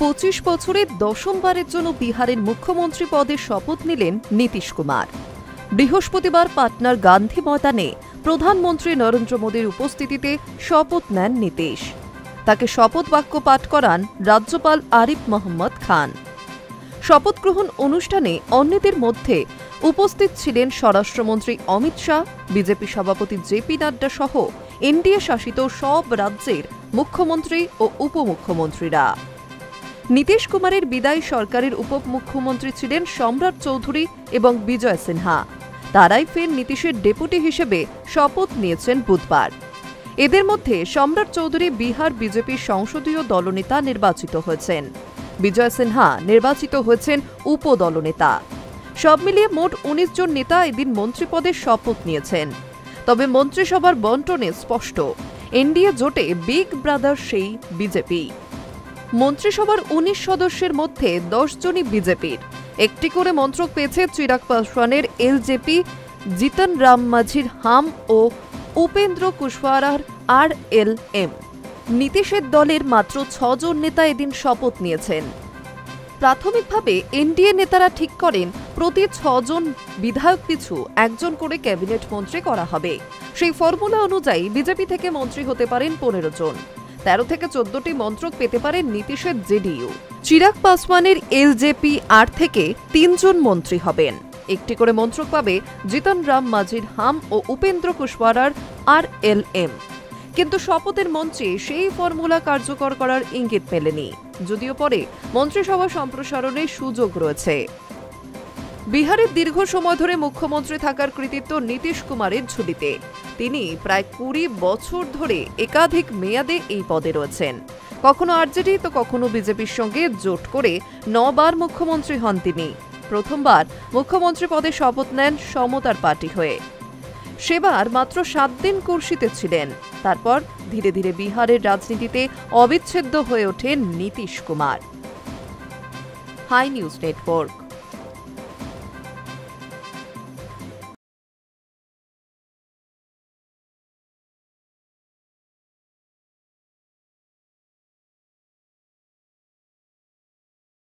25 বছরে দশমবারের জন্য বিহারের মুখ্যমন্ত্রী পদে শপথ নিলেন নীতিশ কুমার। বৃহস্পতিবার পাটনার গান্ধী ময়দানে প্রধানমন্ত্রী নরেন্দ্র মোদীর উপস্থিতিতে শপথ নেন নীতিশ। তাকে শপথ বাক্য পাঠ করান রাজ্যপাল আরিফ মোহাম্মদ খান। শপথ গ্রহণ অনুষ্ঠানে অন্যদের মধ্যে উপস্থিত ছিলেন স্বরাষ্ট্রমন্ত্রী অমিত শাহ, বিজেপি সভাপতি জেপি নাড্ডা সহ এনডিএ শাসিত সব রাজ্যের মুখ্যমন্ত্রী ও উপমুখ্যমন্ত্রীরা। নীতিশ কুমারের বিদায়ী সরকারের উপমুখ্যমন্ত্রী ছিলেন সম্রাট চৌধুরী এবং বিজয় সিনহা। তারাই ফের নীতিশের ডেপুটি হিসেবে শপথ নিয়েছেন বুধবার। এদের মধ্যে সম্রাট চৌধুরী বিহার বিজেপির সংসদীয় দলনেতা নির্বাচিত হয়েছেন। বিজয় সিনহা নির্বাচিত হয়েছেন উপদলনেতা। সব মিলিয়ে মোট ১৯ জন নেতা এদিন মন্ত্রীপদের শপথ নিয়েছেন। তবে মন্ত্রিসভার বণ্টনে স্পষ্ট, এনডিএ জোটে বিগ ব্রাদার সেই বিজেপি। মন্ত্রিসভার ১৯ সদস্যের মধ্যে ১০ জনই বিজেপির। একটি করে মন্ত্রক পেয়েছে চিরাগ পাসওয়ানের এলজেপি, জিতন রাম মাঝির হাম ও উপেন্দ্র কুশওয়াহার আরএলএম। নীতিশের দলের মাত্র ৬ জন নেতা এদিন শপথ নিয়েছেন। প্রাথমিকভাবে এনডিএ নেতারা ঠিক করেন প্রতি ৬ জন বিধায়ক পিছু একজন করে ক্যাবিনেট মন্ত্রী করা হবে। সেই ফর্মুলা অনুযায়ী বিজেপি থেকে মন্ত্রী হতে পারেন ১৫ জন। ১৩ থেকে ১৪টি মন্ত্রক পেতে পারেন নীতিশের জেডিইউ। চিরাগ পাসওয়ানের এলজেপি আর থেকে ৩ জন মন্ত্রী হবেন। একটি করে মন্ত্রক পাবে জিতন রাম মাঝির হাম ও উপেন্দ্র কুশওয়াহার আরএলএম। কিন্তু শপথের মঞ্চে সেই ফর্মুলা কার্যকর করার ইঙ্গিত মেলেনি, যদিও পরে মন্ত্রিসভা সম্প্রসারণের সুযোগ রয়েছে। বিহারের দীর্ঘ সময় ধরে মুখ্যমন্ত্রী থাকার কৃতিত্ব নীতিশ কুমারের ঝুলিতে। তিনি প্রায় ২০ বছর ধরে একাধিক মেয়াদে এই পদে রয়েছেন। কখনো আরজেডি তো কখনো বিজেপির সঙ্গে জোট করে ৯ বার মুখ্যমন্ত্রী হন তিনি। প্রথমবার মুখ্যমন্ত্রী পদে শপথ নেন সমতার পার্টি হয়ে। সেবার মাত্র ৭ দিন কুর্সিতে ছিলেন। তারপর ধীরে ধীরে বিহারের রাজনীতিতে অবিচ্ছেদ্য হয়ে ওঠেন Nitish Kumar. Hi news network.